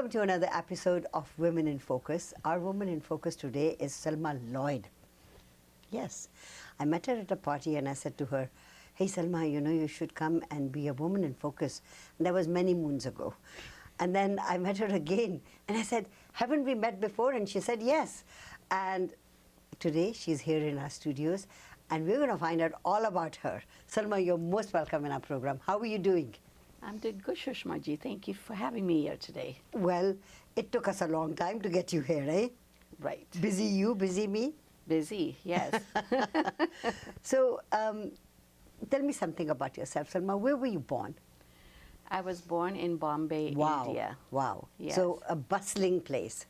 Welcome to another episode of Women in Focus. Our woman in focus today is Salma Llyod. Yes, I met her at a party and I said to her, "Hey Salma, you should come and be a woman in focus." And that was many moons ago. And then I met her again and I said, "Haven't we met before?" And she said, "Yes." And today she's here in our studios and we're going to find out all about her. Salma, you're most welcome in our program. How are you doing? I'm doing good, Sushma ji. Thank you for having me here today. Well, it took us a long time to get you here, eh? Right. Busy you, busy me? Busy, yes. So, tell me something about yourself, Salma. Where were you born? I was born in Bombay, India. Wow. Yes. So, a bustling place.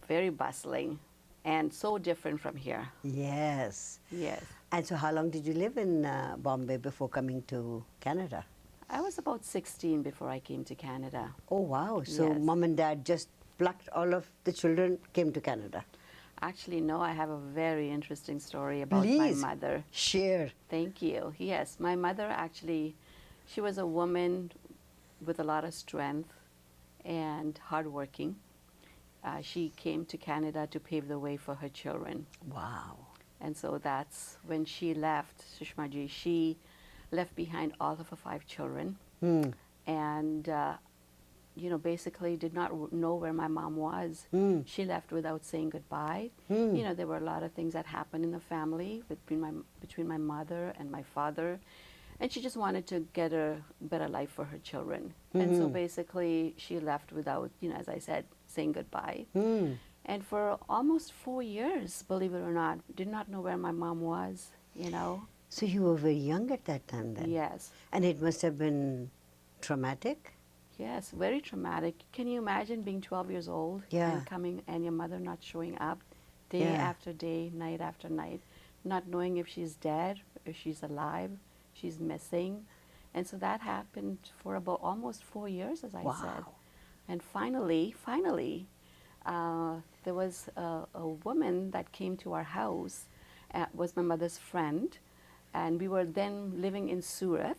Very bustling and so different from here. Yes. Yes. And so, how long did you live in Bombay before coming to Canada? I was about 16 before I came to Canada. Oh, wow. So, Yes. mom and dad just plucked all of the children, came to Canada. Actually, no, I have a very interesting story about Please, my mother. share. Thank you. Yes, my mother actually, she was a woman with a lot of strength and hardworking. She came to Canada to pave the way for her children. Wow. And so that's when she left, Sushma ji, she left behind all of her 5 children. And, basically did not know where my mom was. She left without saying goodbye. There were a lot of things that happened in the family between my mother and my father. And she just wanted to get a better life for her children. And so basically she left without, as I said, saying goodbye. And for almost 4 years, believe it or not, did not know where my mom was, So, you were very young at that time then? Yes. And it must have been traumatic? Yes, very traumatic. Can you imagine being 12 years old and coming and your mother not showing up day after day, night after night, not knowing if she's dead, if she's alive, she's missing. And so that happened for about almost 4 years, as I said. And finally, there was a woman that came to our house, was my mother's friend. And we were then living in Surat.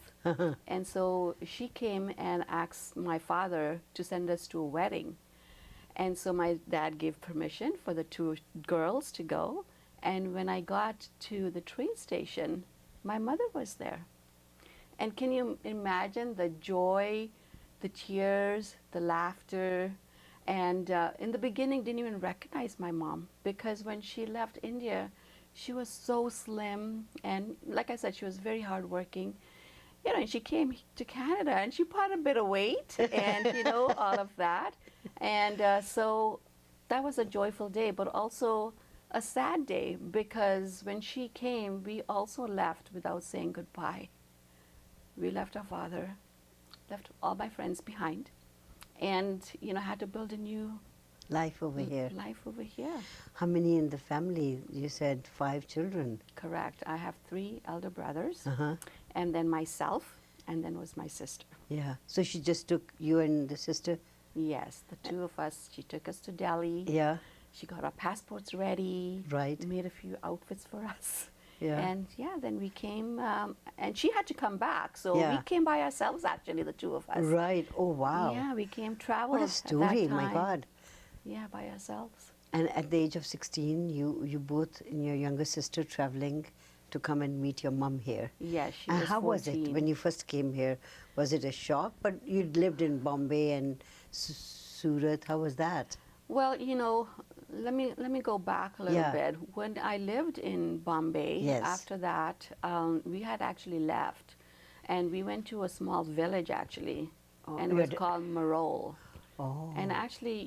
And so she came and asked my father to send us to a wedding. And so my dad gave permission for the 2 girls to go. And when I got to the train station, my mother was there. And can you imagine the joy, the tears, the laughter? And in the beginning, didn't even recognize my mom, because when she left India, she was so slim, and like I said, she was very hardworking. And she came to Canada and she put a bit of weight and, all of that. And so that was a joyful day, but also a sad day, because when she came, we also left without saying goodbye. We left our father, left all my friends behind, and, had to build a new life over here. Life over here. How many in the family? You said 5 children. Correct. I have 3 elder brothers, and then myself, and then was my sister. Yeah. So she just took you and the sister? Yes, the 2 of us. She took us to Delhi. Yeah. She got our passports ready. Right. Made a few outfits for us. Yeah. And then we came, and she had to come back. So we came by ourselves, actually, the 2 of us. Right. Oh, wow. Yeah, we came traveled. What a story, my God. Yeah, by ourselves. And at the age of 16, you both and your younger sister traveling to come and meet your mom here. Yeah, she and was how 14. was it when you first came here? Was it a shock? But you'd lived in Bombay and Surat. How was that? Well, let me go back a little bit. When I lived in Bombay, after that, we had actually left, and we went to a small village, actually, and it was called Marol. Oh. And actually,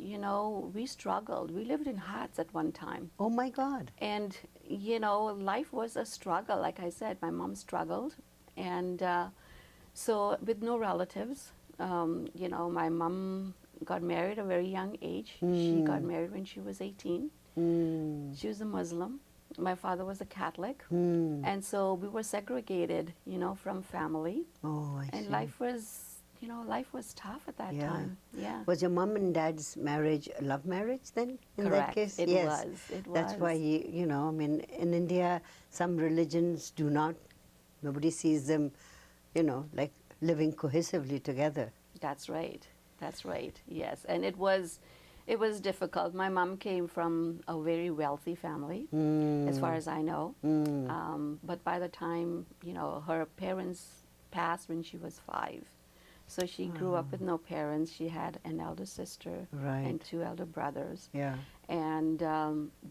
we struggled. We lived in huts at one time. Oh, my God. And, life was a struggle. Like I said, my mom struggled. And so with no relatives, my mom got married at a very young age. She got married when she was 18. She was a Muslim. My father was a Catholic. And so we were segregated, from family. Oh, I see. And life was tough at that time. Yeah. Was your mom and dad's marriage a love marriage then? In Correct. that case? It was. That's why, in India, some religions do not, nobody sees them, like living cohesively together. That's right. That's right. Yes, and it was difficult. My mom came from a very wealthy family, as far as I know. But by the time, you know, her parents passed when she was 5. So she grew up with no parents. She had an elder sister Right. and 2 elder brothers. Yeah. And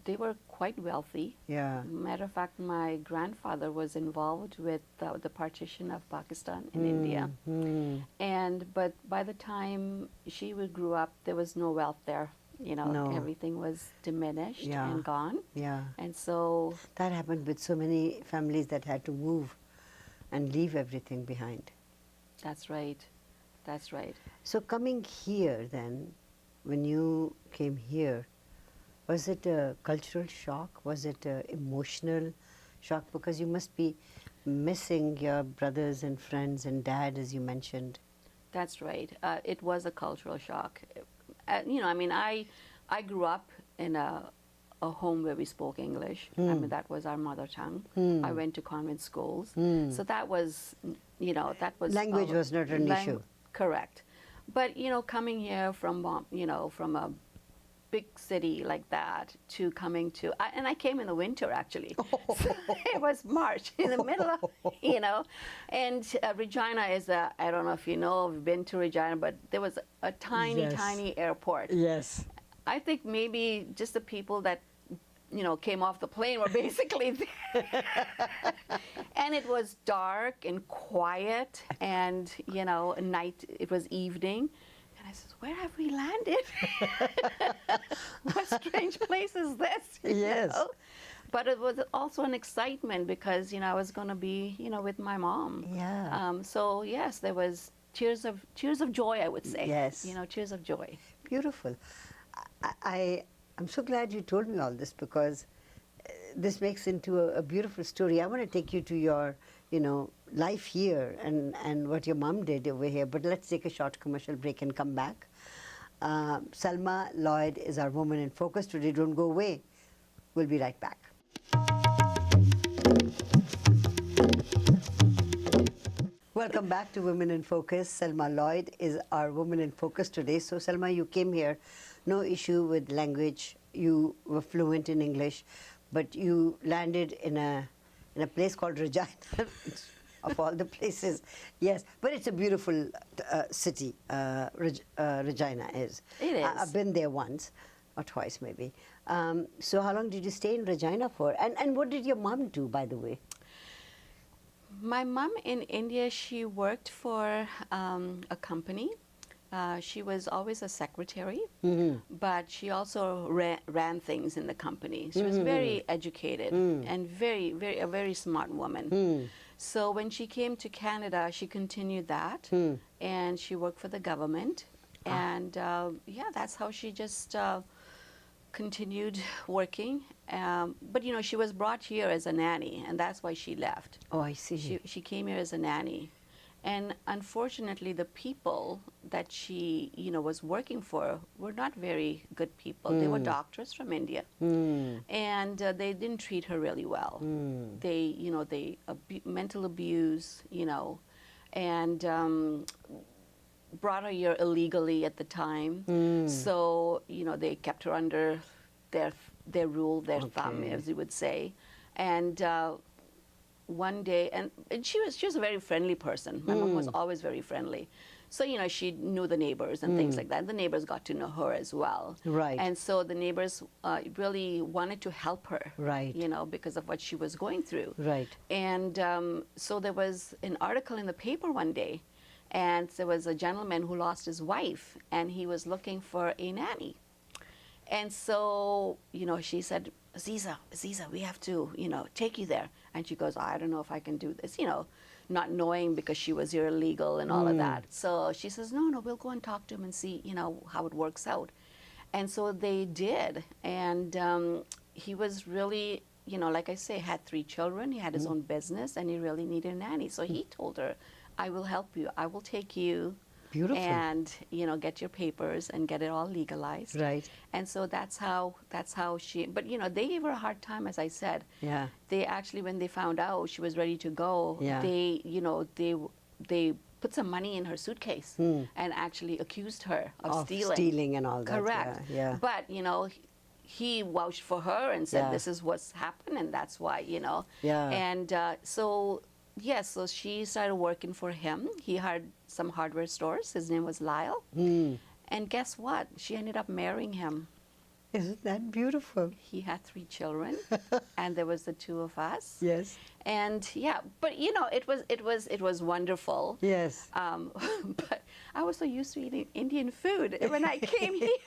they were quite wealthy. Yeah. Matter of fact, my grandfather was involved with the partition of Pakistan and India. But by the time she grew up, there was no wealth there. You know, No. everything was diminished Yeah. and gone. Yeah. And so That happened with so many families that had to move and leave everything behind. that's right. That's right. So coming here then, when you came here, was it a cultural shock? Was it an emotional shock? Because you must be missing your brothers and friends and dad, as you mentioned. That's right. It was a cultural shock. You know, I mean, I grew up in a home where we spoke English. I mean, that was our mother tongue. I went to convent schools. So that was, you know, that was... Language was not an issue. Correct. But, you know, coming here from, you know, from a big city like that to coming to... and I came in the winter, actually. So it was March, in the middle of, you know. And Regina is a... I don't know if you know, I've been to Regina, but there was a tiny, Yes. tiny airport. Yes. I think maybe just the people that, you know, came off the plane were basically there. And it was dark and quiet, and, you know, at night, it was evening. And I said, where have we landed? What strange place is this? you Yes. know? But it was also an excitement because, you know, I was going to be, you know, with my mom. Yeah. So, yes, there was tears of joy, I would say. Yes. You know, tears of joy. Beautiful. I'm so glad you told me all this, because this makes into a beautiful story. I want to take you to your, you know, life here and what your mom did over here. But let's take a short commercial break and come back. Salma Llyod is our woman in focus today. Don't go away. We'll be right back. Welcome back to Women in Focus. Salma Llyod is our woman in focus today. So Salma, you came here, no issue with language. You were fluent in English, but you landed in a place called Regina, of all the places. Yes, but it's a beautiful city. Regina is. It is. I've been there once or twice, maybe. So how long did you stay in Regina for? And what did your mom do, by the way? My mom in India, she worked for a company. She was always a secretary, but she also ran things in the company. She was very educated and a very smart woman. So when she came to Canada, she continued that, and she worked for the government. And yeah, that's how she just continued working. But, you know, she was brought here as a nanny, and that's why she left. Oh, I see. She came here as a nanny. And unfortunately, the people that she, you know, was working for were not very good people. They were doctors from India. And they didn't treat her really well. They, you know, mental abuse, you know, and brought her here illegally at the time. So, you know, they kept her under their rule, their thumb, as you would say. And one day, and she was a very friendly person. My mom was always very friendly. So, you know, she knew the neighbors and things like that. The neighbors got to know her as well. Right. And so the neighbors really wanted to help her. Right. You know, because of what she was going through. Right. And so there was an article in the paper one day, and there was a gentleman who lost his wife, and he was looking for a nanny. And so, you know, she said, Aziza, we have to, you know, take you there. And she goes, I don't know if I can do this, you know, not knowing because she was here illegal and all of that. So she says, no, we'll go and talk to him and see, you know, how it works out. And so they did. And he was really, you know, like I say, had 3 children. He had his own business, and he really needed a nanny. So he told her, I will help you. I will take you. Beautiful. And, you know, get your papers and get it all legalized. Right. And so that's how she, but, you know, they gave her a hard time, as I said. Yeah. They actually, when they found out she was ready to go, Yeah. they, you know, they put some money in her suitcase and actually accused her of stealing. Stealing and all that. Correct. Yeah. But, he vouched for her and said, Yeah. this is what's happened, and that's why, Yeah. And so she started working for him. He had some hardware stores. His name was Lyle. And guess what? She ended up marrying him. Isn't that beautiful? He had 3 children, and there was the 2 of us. Yes. And but it was wonderful. Yes. But I was so used to eating Indian food when I came here.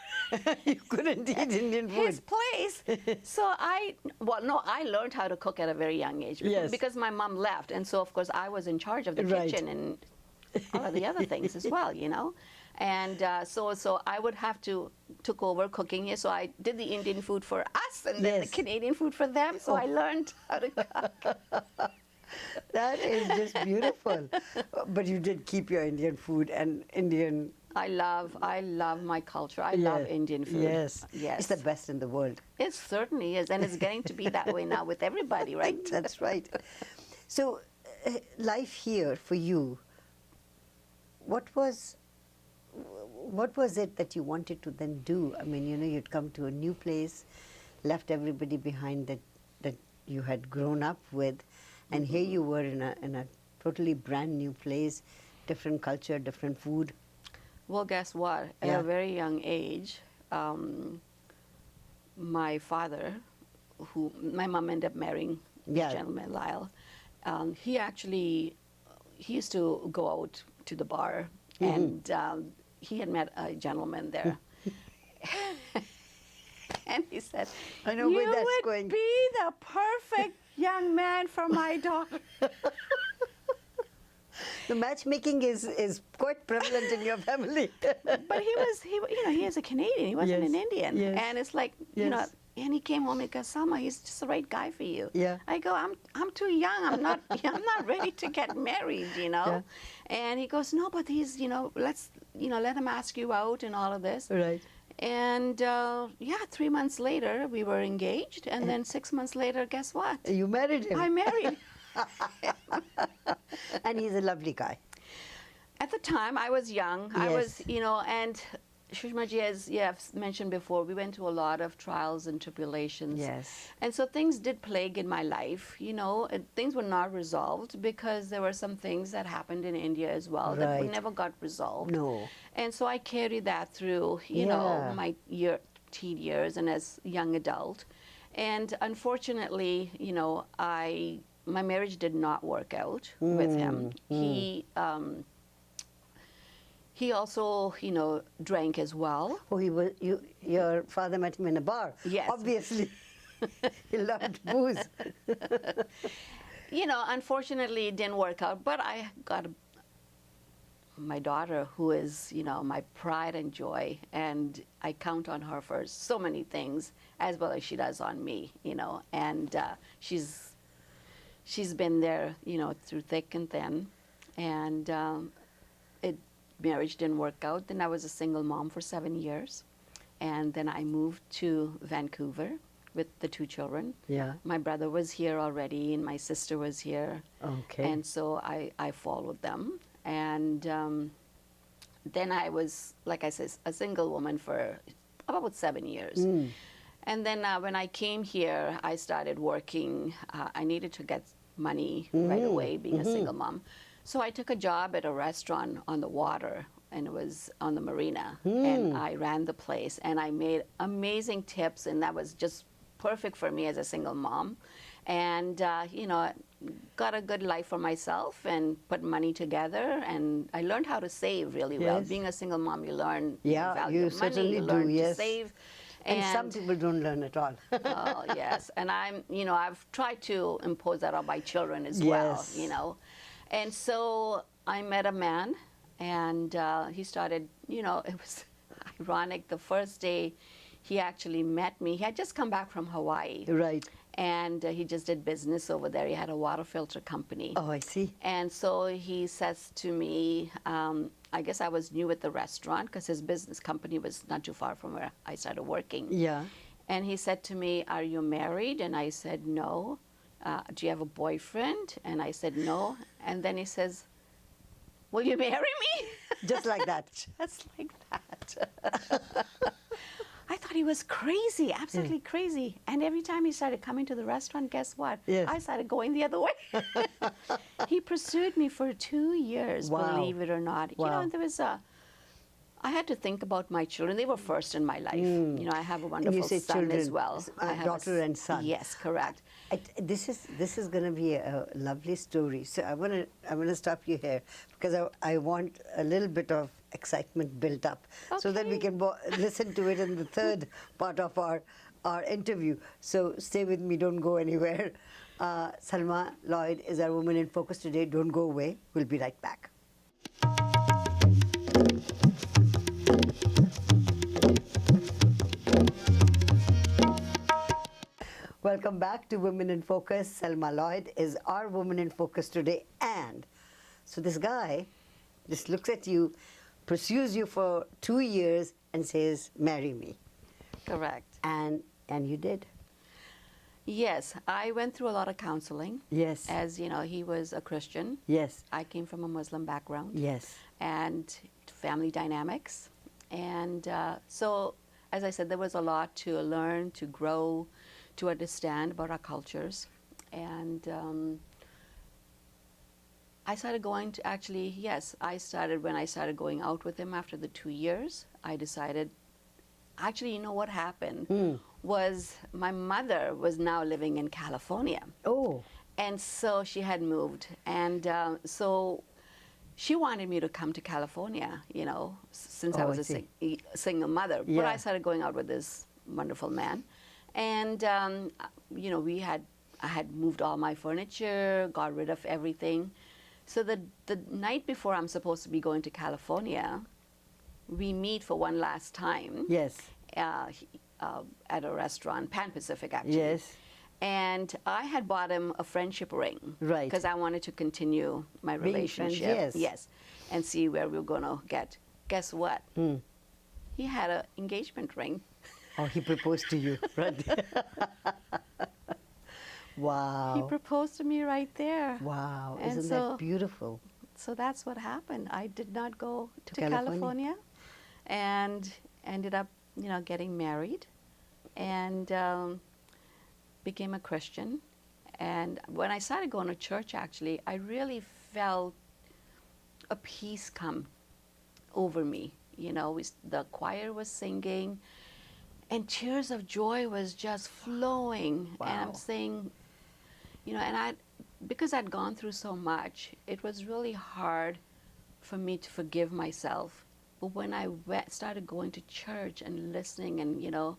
You couldn't eat Indian food. His place. So I learned how to cook at a very young age because my mom left, and so of course I was in charge of the kitchen and all of the other things as well, And so I would have to took over cooking here. So I did the Indian food for us and then the Canadian food for them. So I learned how to cook. That is just beautiful. But you did keep your Indian food and Indian. I love my culture. I love Indian food. Yes. Yes. It's the best in the world. It certainly is. And it's getting to be that way now with everybody, right? That's right. So life here for you, what was it that you wanted to then do? I mean, you'd come to a new place, left everybody behind that you had grown up with, and here you were in a totally brand new place, different culture, different food. Well, guess what? At a very young age, my father, who my mom ended up marrying, this gentleman, Lyle, he used to go out to the bar, and he had met a gentleman there. And he said, I know where that's "You going." would be the perfect young man for my daughter." The matchmaking is quite prevalent in your family. But he is a Canadian. He wasn't an Indian. Yes. And it's like, and he came home and goes, "Salma, he's just the right guy for you." Yeah. I go, I'm too young. I'm not ready to get married, Yeah. And he goes, "No, but he's, let's, let him ask you out and all of this." Right. And 3 months later, we were engaged. And then 6 months later, guess what? You married him. I married. And he's a lovely guy. At the time, I was young. I was, and Sushmaji, as you have mentioned before, we went through a lot of trials and tribulations. Yes. And so things did plague in my life, things were not resolved because there were some things that happened in India as well that never got resolved. No. And so I carried that through, my teen years and as young adult. And unfortunately, my marriage did not work out with him. He also, drank as well. Oh, your father met him in a bar. Yes. Obviously. He loved booze. Unfortunately, it didn't work out. But I got my daughter, who is, my pride and joy, and I count on her for so many things, as well as she does on me, and she's been there, through thick and thin, and marriage didn't work out. Then I was a single mom for 7 years, and then I moved to Vancouver with the 2 children. Yeah. My brother was here already, and my sister was here. Okay. And so I followed them, and then I was, like I said, a single woman for about 7 years. And then when I came here, I started working. I needed to get money right away, being a single mom. So I took a job at a restaurant on the water, and it was on the marina. And I ran the place, and I made amazing tips, and that was just perfect for me as a single mom. And, got a good life for myself and put money together. And I learned how to save really well. Being a single mom, you learn the value of money, you learn to save. And some people don't learn at all. Oh, yes. And I've tried to impose that on my children as well, And so I met a man, and he started, it was ironic. The first day he actually met me, he had just come back from Hawaii. Right. And he just did business over there. He had a water filter company. Oh, I see. And so he says to me, I guess I was new at the restaurant because his business company was not too far from where I started working. Yeah. And he said to me, "Are you married?" And I said, "No." "Do you have a boyfriend?" And I said, "No." And then he says, will you marry me? Just like that. Just like that. I thought he was crazy, absolutely crazy. And every time he started coming to the restaurant, guess what? Yes. I started going the other way. He pursued me for 2 years, Wow. believe it or not. You know, Wow. and there was I had to think about my children. They were first in my life. You know, I have a And wonderful you say son children, as well. I have daughter and son. Yes, correct. This is going to be a lovely story. So I'm gonna stop you here because I want a little bit of excitement built up so that we Okay. can listen to it in the third part of our interview. So stay with me. Don't go anywhere. Salma Llyod is our Woman in Focus today. Don't go away. We'll be right back. Welcome back to Women in Focus. Salma Llyod is our Woman in Focus today. And so this guy just looks at you, pursues you for 2 years and says, marry me. Correct. And you did. Yes, I went through a lot of counseling. Yes. As you know, he was a Christian. Yes. I came from a Muslim background. Yes. And family dynamics. And so, as I said, there was a lot to learn, to grow, to understand about our cultures. And I started going to actually, yes, when I started going out with him after the 2 years, I decided, actually, you know what happened was my mother was now living in California. Oh. And so she had moved. And so she wanted me to come to California, you know, since I Oh, was I a single mother. But Yeah. I started going out with this wonderful man. And, you know, I had moved all my furniture, got rid of everything. So the night before I'm supposed to be going to California, we meet for one last time. Yes. At a restaurant, Pan Pacific actually. Yes. And I had bought him a friendship ring. Right. Because I wanted to continue my Being relationship. friends, yes. Yes. And see where we were going to get. Guess what? He had an engagement ring. Oh, he proposed to you, right? Wow. He proposed to me right there. Wow. And Isn't so- that beautiful? So that's what happened. I did not go To to California. California and ended up, you know, getting married and became a Christian. And when I started going to church, actually, I really felt a peace come over me. You know, the choir was singing and tears of joy was just flowing. And I'm Wow. saying, you know, and because I'd gone through so much, it was really hard for me to forgive myself. But when I started going to church and listening, and you know,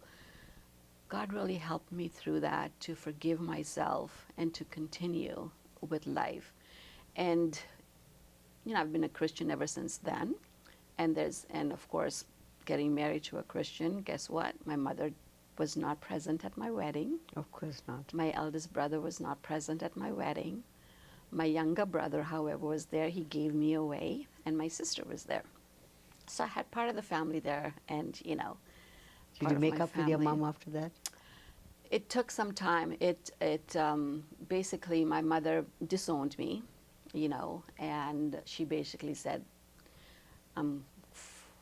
God really helped me through that to forgive myself and to continue with life. And you know, I've been a Christian ever since then. And of course, getting married to a Christian, guess what? My mother was not present at my wedding. Of course not. My eldest brother was not present at my wedding. My younger brother, however, was there. He gave me away, and my sister was there. So I had part of the family there, and you know. Did part you of make my up with your family. mom after that? It took some time. Basically, my mother disowned me, you know, and she basically said, "I'm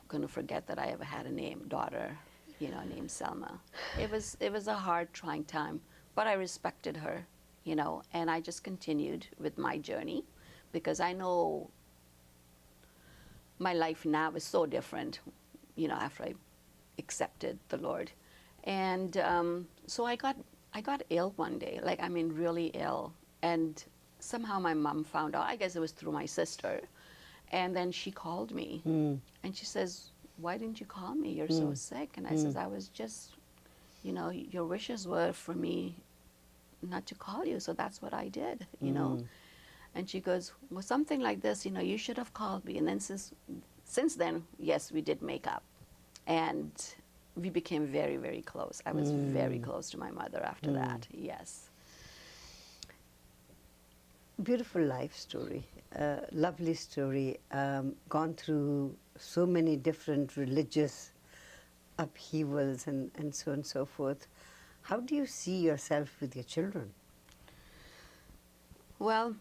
going to forget that I ever had a daughter, you know, named Selma." It was a hard, trying time, but I respected her, you know, and I just continued with my journey because I know my life now is so different, you know, after I accepted the Lord. And so I got ill one day, like, I mean, really ill. And somehow my mom found out, I guess it was through my sister. And then she called me and she says, "Why didn't you call me? You're so sick." And I says, "I was just, you know, your wishes were for me not to call you. So that's what I did, you know." And she goes, "Well, something like this, you know, you should have called me." And then since then, yes, we did make up. And we became very, very close. I was very close to my mother after that, yes. Beautiful life story, lovely story, gone through so many different religious upheavals and so on and so forth. How do you see yourself with your children? Well,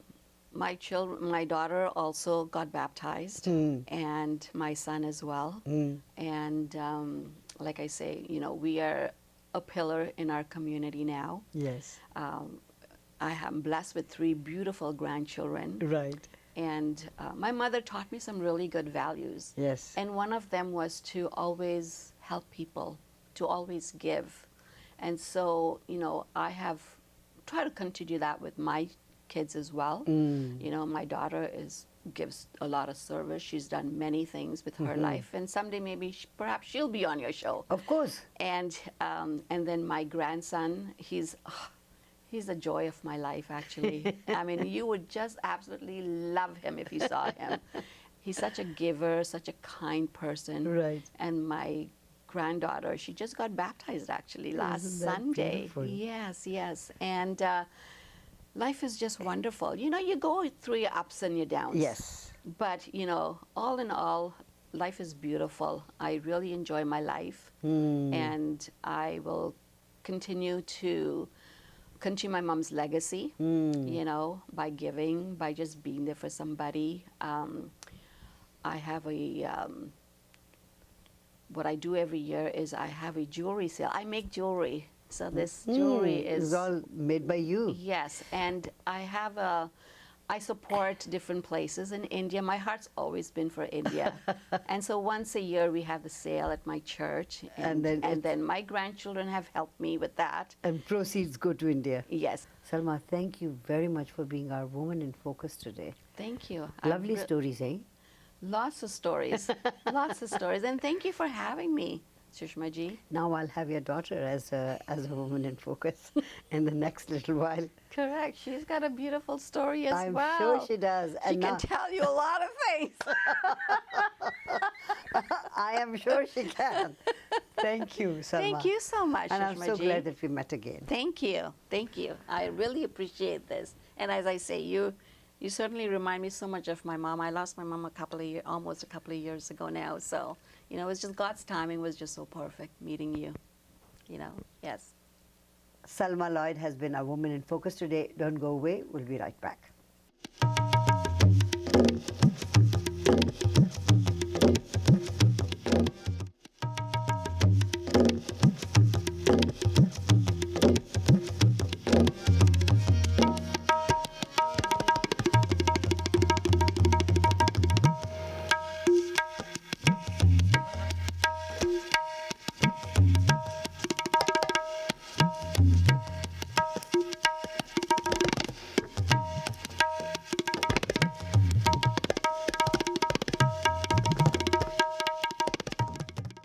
my daughter also got baptized, and my son as well. And like I say, we are a pillar in our community now. Yes. I am blessed with 3 beautiful grandchildren. Right. And my mother taught me some really good values. Yes. And one of them was to always help people, to always give. And so, I have tried to continue that with my kids as well. My daughter gives a lot of service. She's done many things with her life. And someday maybe perhaps she'll be on your show. Of course. And then my grandson, he's the joy of my life, actually. I mean, you would just absolutely love him if you saw him. He's such a giver, such a kind person. Right. And my granddaughter, she just got baptized, actually, last Isn't that Sunday. beautiful? Yes. And life is just wonderful. You go through your ups and your downs. Yes. But, all in all, life is beautiful. I really enjoy my life. And I will continue my mom's legacy, by giving, by just being there for somebody. I have what I do every year is I have a jewelry sale. I make jewelry. So this jewelry is all made by you. Yes, and I support different places in India. My heart's always been for India. And so once a year we have the sale at my church. And then my grandchildren have helped me with that. And proceeds go to India. Yes. Salma, thank you very much for being our Woman in Focus today. Thank you. Lovely stories, eh? Lots of stories. Lots of stories. And thank you for having me, Sushma ji. Now I'll have your daughter as a Woman in Focus in the next little while. Correct. She's got a beautiful story as well. I'm sure she does. She And can now, tell you a lot of things. I am sure she can. Thank you, Salma. Thank you so much, And I'm Sushma so ji. glad that we met again. Thank you. Thank you. I really appreciate this. And as I say, you certainly remind me so much of my mom. I lost my mom almost a couple of years ago now. So, it was just God's timing was just so perfect meeting you. Yes. Salma Llyod has been our Woman in Focus today. Don't go away. We'll be right back.